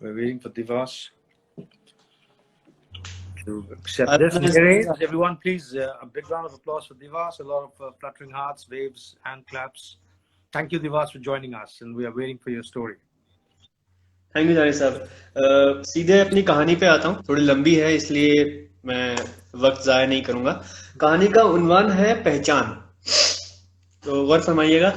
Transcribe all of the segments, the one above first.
We're waiting for Divas to accept this. Everyone, please, a big round of applause for Divas. A lot of fluttering hearts, waves, and claps. Thank you, Divas, for joining us, and we are waiting for your story. Thank you जानी साहब। सीधे अपनी कहानी पे आता हूँ, थोड़ी लंबी है इसलिए मैं वक्त जाया नहीं करूंगा। कहानी का उन्वान है पहचान। तो गौर फरमाइएगा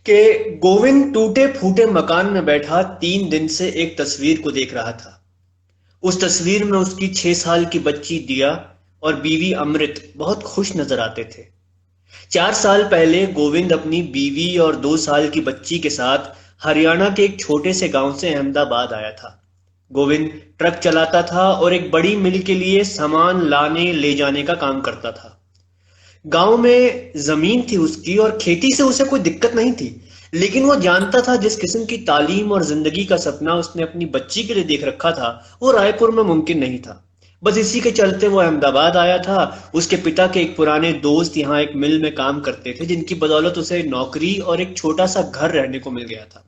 कि गोविंद टूटे फूटे मकान में बैठा 3 दिन से एक तस्वीर को देख रहा था। उस तस्वीर में उसकी 6 साल की बच्ची दिया और बीवी अमृत बहुत खुश नजर आते थे। 4 साल पहले गोविंद अपनी बीवी और 2 साल की बच्ची के साथ हरियाणा के एक छोटे से गांव से अहमदाबाद आया था। गोविंद ट्रक चलाता था और एक बड़ी मिल के लिए सामान लाने ले जाने का काम करता था। गांव में जमीन थी उसकी और खेती से उसे कोई दिक्कत नहीं थी, लेकिन वो जानता था जिस किस्म की तालीम और जिंदगी का सपना उसने अपनी बच्ची के लिए देख रखा था वो रायपुर में मुमकिन नहीं था। बस इसी के चलते वो अहमदाबाद आया था। उसके पिता के एक पुराने दोस्त यहाँ एक मिल में काम करते थे, जिनकी बदौलत उसे नौकरी और एक छोटा सा घर रहने को मिल गया था।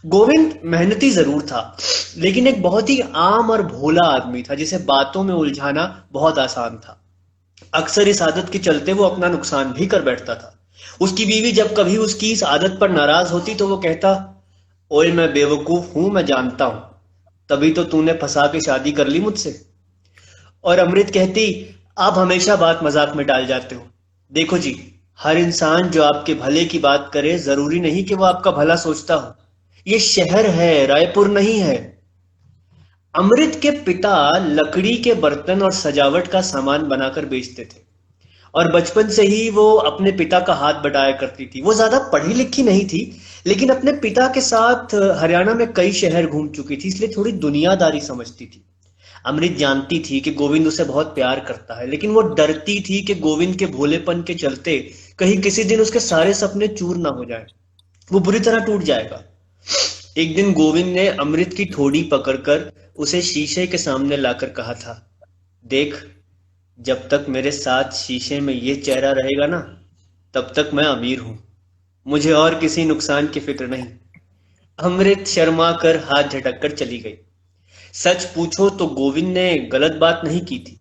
गोविंद मेहनती जरूर था, लेकिन एक बहुत ही आम और भोला आदमी था जिसे बातों में उलझाना बहुत आसान था। अक्सर इस आदत के चलते वो अपना नुकसान भी कर बैठता था। उसकी बीवी जब कभी उसकी इस आदत पर नाराज होती तो वो कहता, ओए मैं बेवकूफ हूं, मैं जानता हूं, तभी तो तूने फंसा के शादी कर ली मुझसे। और अमृत कहती, आप हमेशा बात मजाक में डाल जाते हो। देखो जी, हर इंसान जो आपके भले की बात करे जरूरी नहीं कि वो आपका भला सोचता हो। ये शहर है, रायपुर नहीं है। अमृत के पिता लकड़ी के बर्तन और सजावट का सामान बनाकर बेचते थे और बचपन से ही वो अपने पिता का हाथ बटाया करती थी। वो ज्यादा पढ़ी लिखी नहीं थी, लेकिन अपने पिता के साथ हरियाणा में कई शहर घूम चुकी थी, इसलिए थोड़ी दुनियादारी समझती थी। अमृत जानती थी कि गोविंद उसे बहुत प्यार करता है, लेकिन वो डरती थी कि गोविंद के भोलेपन के चलते कहीं किसी दिन उसके सारे सपने चूर ना हो जाए, वो बुरी तरह टूट जाएगा। एक दिन गोविंद ने अमृत की ठोड़ी पकड़कर उसे शीशे के सामने लाकर कहा था, देख, जब तक मेरे साथ शीशे में ये चेहरा रहेगा ना, तब तक मैं अमीर हूं, मुझे और किसी नुकसान की फिक्र नहीं। अमृत शर्मा कर हाथ झटक कर चली गई। सच पूछो तो गोविंद ने गलत बात नहीं की थी।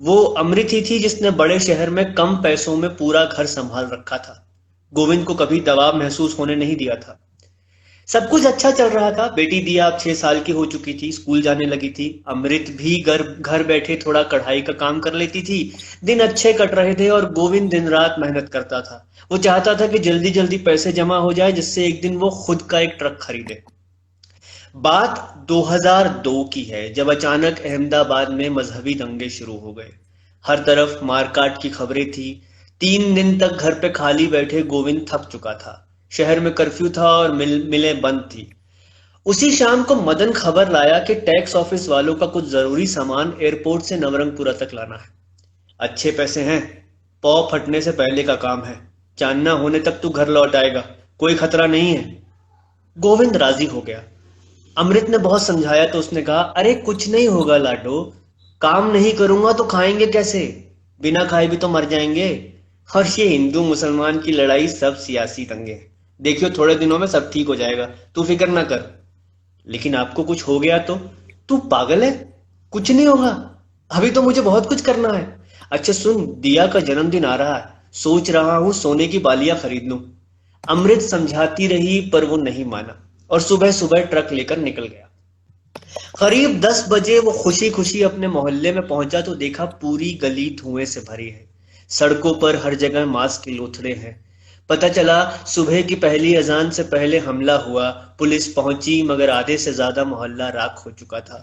वो अमृत ही थी जिसने बड़े शहर में कम पैसों में पूरा घर संभाल रखा था। गोविंद को कभी दबाव महसूस होने नहीं दिया था। सब कुछ अच्छा चल रहा था। बेटी दिया अब 6 साल की हो चुकी थी, स्कूल जाने लगी थी। अमृत भी घर बैठे थोड़ा कढ़ाई का काम कर लेती थी। दिन अच्छे कट रहे थे और गोविंद दिन रात मेहनत करता था। वो चाहता था कि जल्दी जल्दी पैसे जमा हो जाए, जिससे एक दिन वो खुद का एक ट्रक खरीदे। बात 2002 की है, जब अचानक अहमदाबाद में मजहबी दंगे शुरू हो गए। हर तरफ मारकाट की खबरें थी। 3 दिन तक घर पे खाली बैठे गोविंद थक चुका था। शहर में कर्फ्यू था और मिलें बंद थी। उसी शाम को मदन खबर लाया कि टैक्स ऑफिस वालों का कुछ जरूरी सामान एयरपोर्ट से नवरंगपुरा तक लाना है। अच्छे पैसे हैं, पौ फटने से पहले का काम है, चांदना होने तक तू घर लौट आएगा, कोई खतरा नहीं है। गोविंद राजी हो गया। अमृत ने बहुत समझाया तो उसने कहा, अरे कुछ नहीं होगा लाडो, काम नहीं करूंगा तो खाएंगे कैसे, बिना खाए भी तो मर जाएंगे। और ये हिंदू मुसलमान की लड़ाई सब सियासी दंगे, देखियो थोड़े दिनों में सब ठीक हो जाएगा, तू फिक्र ना कर। लेकिन आपको कुछ हो गया तो? तू पागल है, कुछ नहीं होगा, अभी तो मुझे बहुत कुछ करना है। अच्छा सुन, दिया का जन्मदिन आ रहा है, सोच रहा हूं सोने की बालियां खरीद लूं। अमृत समझाती रही पर वो नहीं माना और सुबह सुबह ट्रक लेकर निकल गया। करीब 10 बजे वो खुशी खुशी अपने मोहल्ले में पहुंचा तो देखा पूरी गली धुएं से भरी है। सड़कों पर हर जगह मांस के लोथड़े हैं। पता चला सुबह की पहली अजान से पहले हमला हुआ। पुलिस पहुंची मगर आधे से ज्यादा मोहल्ला राख हो चुका था।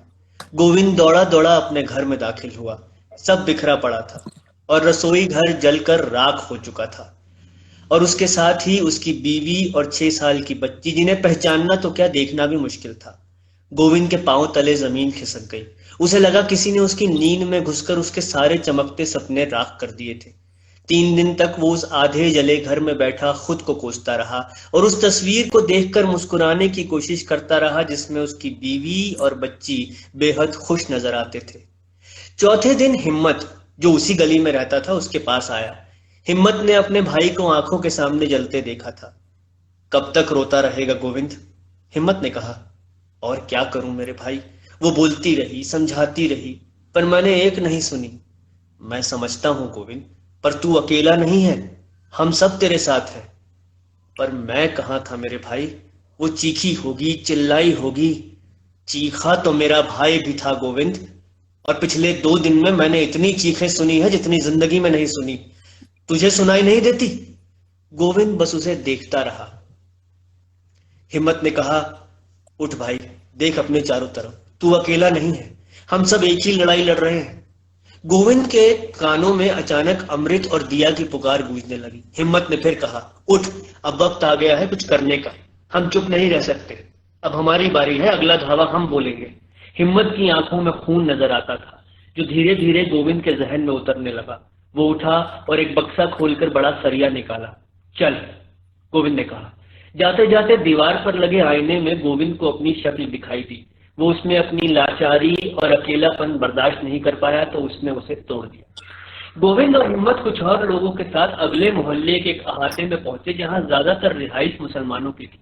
गोविंद दौड़ा दौड़ा अपने घर में दाखिल हुआ। सब बिखरा पड़ा था और रसोई घर जलकर राख हो चुका था, और उसके साथ ही उसकी बीवी और 6 साल की बच्ची, जिन्हें पहचानना तो क्या देखना भी मुश्किल था। गोविंद के पांव तले जमीन खिसक गई। उसे लगा किसी ने उसकी नींद में घुसकर उसके सारे चमकते सपने राख कर दिए थे। 3 दिन तक वो उस आधे जले घर में बैठा खुद को कोसता रहा और उस तस्वीर को देखकर मुस्कुराने की कोशिश करता रहा जिसमें उसकी बीवी और बच्ची बेहद खुश नजर आते थे। चौथे दिन हिम्मत, जो उसी गली में रहता था, उसके पास आया। हिम्मत ने अपने भाई को आंखों के सामने जलते देखा था। कब तक रोता रहेगा गोविंद? हिम्मत ने कहा। और क्या करूं मेरे भाई, वो बोलती रही, समझाती रही, पर मैंने एक नहीं सुनी। मैं समझता हूं गोविंद, पर तू अकेला नहीं है, हम सब तेरे साथ हैं। पर मैं कहाँ था मेरे भाई, वो चीखी होगी, चिल्लाई होगी। चीखा तो मेरा भाई भी था गोविंद, और पिछले 2 दिन में मैंने इतनी चीखें सुनी है जितनी जिंदगी में नहीं सुनी। तुझे सुनाई नहीं देती? गोविंद बस उसे देखता रहा। हिम्मत ने कहा, उठ भाई, देख अपने चारों तरफ, तू अकेला नहीं है, हम सब एक ही लड़ाई लड़ रहे हैं। गोविंद के कानों में अचानक अमृत और दिया की पुकार गूंजने लगी। हिम्मत ने फिर कहा, उठ, अब वक्त आ गया है कुछ करने का, हम चुप नहीं रह सकते, अब हमारी बारी है, अगला धावा हम बोलेंगे। हिम्मत की आंखों में खून नजर आता था, जो धीरे धीरे गोविंद के जहन में उतरने लगा। वो उठा और एक बक्सा खोलकर बड़ा सरिया निकाला। चल, गोविंद ने कहा। जाते जाते दीवार पर लगे आईने में गोविंद को अपनी शक्ल दिखाई दी। वो उसमें अपनी लाचारी और अकेलापन बर्दाश्त नहीं कर पाया, तो उसने उसे तोड़ दिया। गोविंद और हिम्मत कुछ और लोगों के साथ अगले मोहल्ले के एक अहाते में पहुंचे, जहां ज्यादातर रिहाइश मुसलमानों की थी।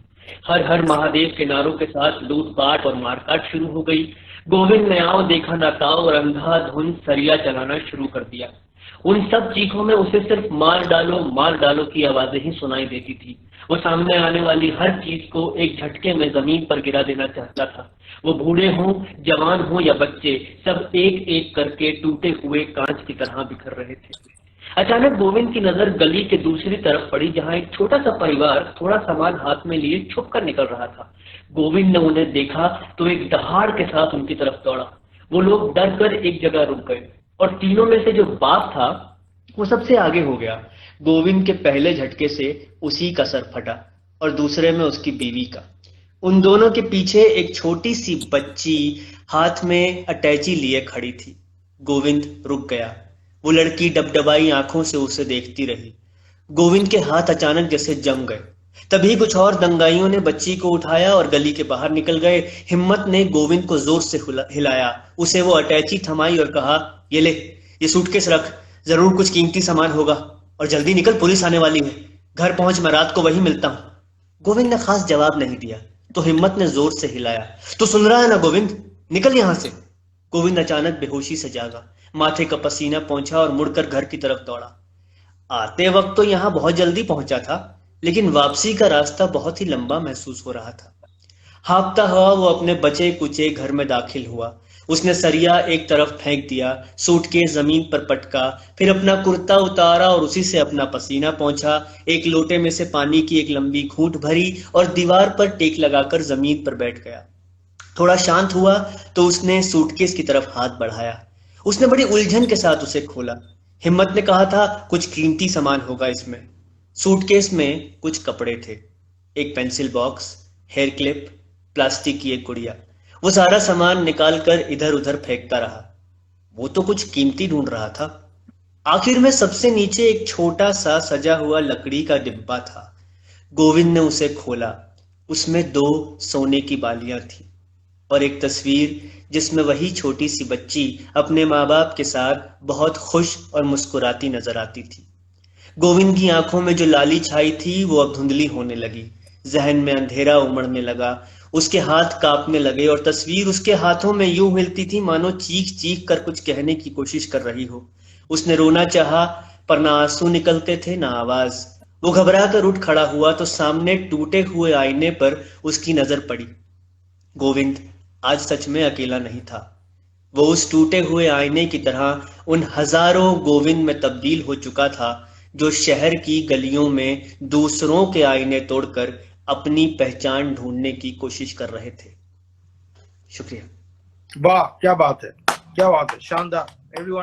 हर हर महादेव के नारों के साथ लूटपाट और मारकाट शुरू हो गई। गोविंद ने आओ देखा ना ताओ और अंधाधुन सरिया चलाना शुरू कर दिया। उन सब चीखों में उसे सिर्फ मार डालो की आवाजें ही सुनाई देती थी। वो सामने आने वाली हर चीज को एक झटके में जमीन पर गिरा देना चाहता था। वो बूढ़े हों, जवान हों या बच्चे, सब एक एक करके टूटे हुए कांच की तरह बिखर रहे थे। अचानक गोविंद की नजर गली के दूसरी तरफ पड़ी, जहां एक छोटा सा परिवार थोड़ा सामान हाथ में लिए छुप कर निकल रहा था। गोविंद ने उन्हें देखा तो एक दहाड़ के साथ उनकी तरफ दौड़ा। वो लोग डर कर एक जगह रुक गए और तीनों में से जो बाप था वो सबसे आगे हो गया। गोविंद के पहले झटके से उसी का सर फटा और दूसरे में उसकी बीवी का। उन दोनों के पीछे एक छोटी सी बच्ची हाथ में अटैची लिए खड़ी थी। गोविंद रुक गया। वो लड़की डबडबाई आंखों से उसे देखती रही। गोविंद के हाथ अचानक जैसे जम गए। तभी कुछ और दंगाइयों ने बच्ची को उठाया और गली के बाहर निकल गए। हिम्मत ने गोविंद को जोर से हिलाया, उसे वो अटैची थमाई और कहा, ये ले, ये सूटकेस रख, जरूर कुछ कीमती सामान होगा, और जल्दी निकल, पुलिस आने वाली है। घर पहुंच, मैं रात को वहीं मिलता हूं। गोविंद ने खास जवाब नहीं दिया, तो हिम्मत ने जोर से हिलाया, तो सुन रहा है ना गोविंद, निकल यहां से। गोविंद अचानक बेहोशी से जागा, माथे का पसीना पहुंचा और मुड़कर घर की तरफ दौड़ा। आते वक्त तो यहां बहुत जल्दी पहुंचा था, लेकिन वापसी का रास्ता बहुत ही लंबा महसूस हो रहा था। हाँफता हुआ वो अपने बचे कुचे घर में दाखिल हुआ। उसने सरिया एक तरफ फेंक दिया, सूटकेस जमीन पर पटका, फिर अपना कुर्ता उतारा और उसी से अपना पसीना पोंछा। एक लोटे में से पानी की एक लंबी घूंट भरी और दीवार पर टेक लगाकर जमीन पर बैठ गया। थोड़ा शांत हुआ तो उसने सूटकेस की तरफ हाथ बढ़ाया। उसने बड़ी उलझन के साथ उसे खोला। हिम्मत ने कहा था कुछ कीमती सामान होगा इसमें। सूटकेस में कुछ कपड़े थे, एक pencil box, hair clip, plastic की एक गुड़िया। वो सारा सामान निकालकर इधर उधर फेंकता रहा। वो तो कुछ कीमती ढूंढ रहा था। आखिर में सबसे नीचे एक छोटा सा सजा हुआ लकड़ी का डिब्बा था। गोविंद ने उसे खोला। उसमें 2 सोने की बालियां थी और एक तस्वीर जिसमें वही छोटी सी बच्ची अपने माँ बाप के साथ बहुत खुश और मुस्कुराती नजर आती थी। गोविंद की आंखों में जो लाली छाई थी वो अब धुंधली होने लगी। जहन में अंधेरा उमड़ने लगा। उसके हाथ कांपने लगे और तस्वीर उसके हाथों में यूं हिलती थी मानो चीख चीख कर कुछ कहने की कोशिश कर रही हो। उसने रोना चाहा, पर ना आंसू निकलते थे ना आवाज। वो घबरा कर उठ खड़ा हुआ तो सामने टूटे हुए आईने पर उसकी नजर पड़ी। गोविंद आज सच में अकेला नहीं था। वो उस टूटे हुए आईने की तरह उन हजारों गोविंद में तब्दील हो चुका था, जो शहर की गलियों में दूसरों के आईने तोड़कर अपनी पहचान ढूंढने की कोशिश कर रहे थे। शुक्रिया। वाह, क्या बात है, क्या बात है, शानदार। एवरीवन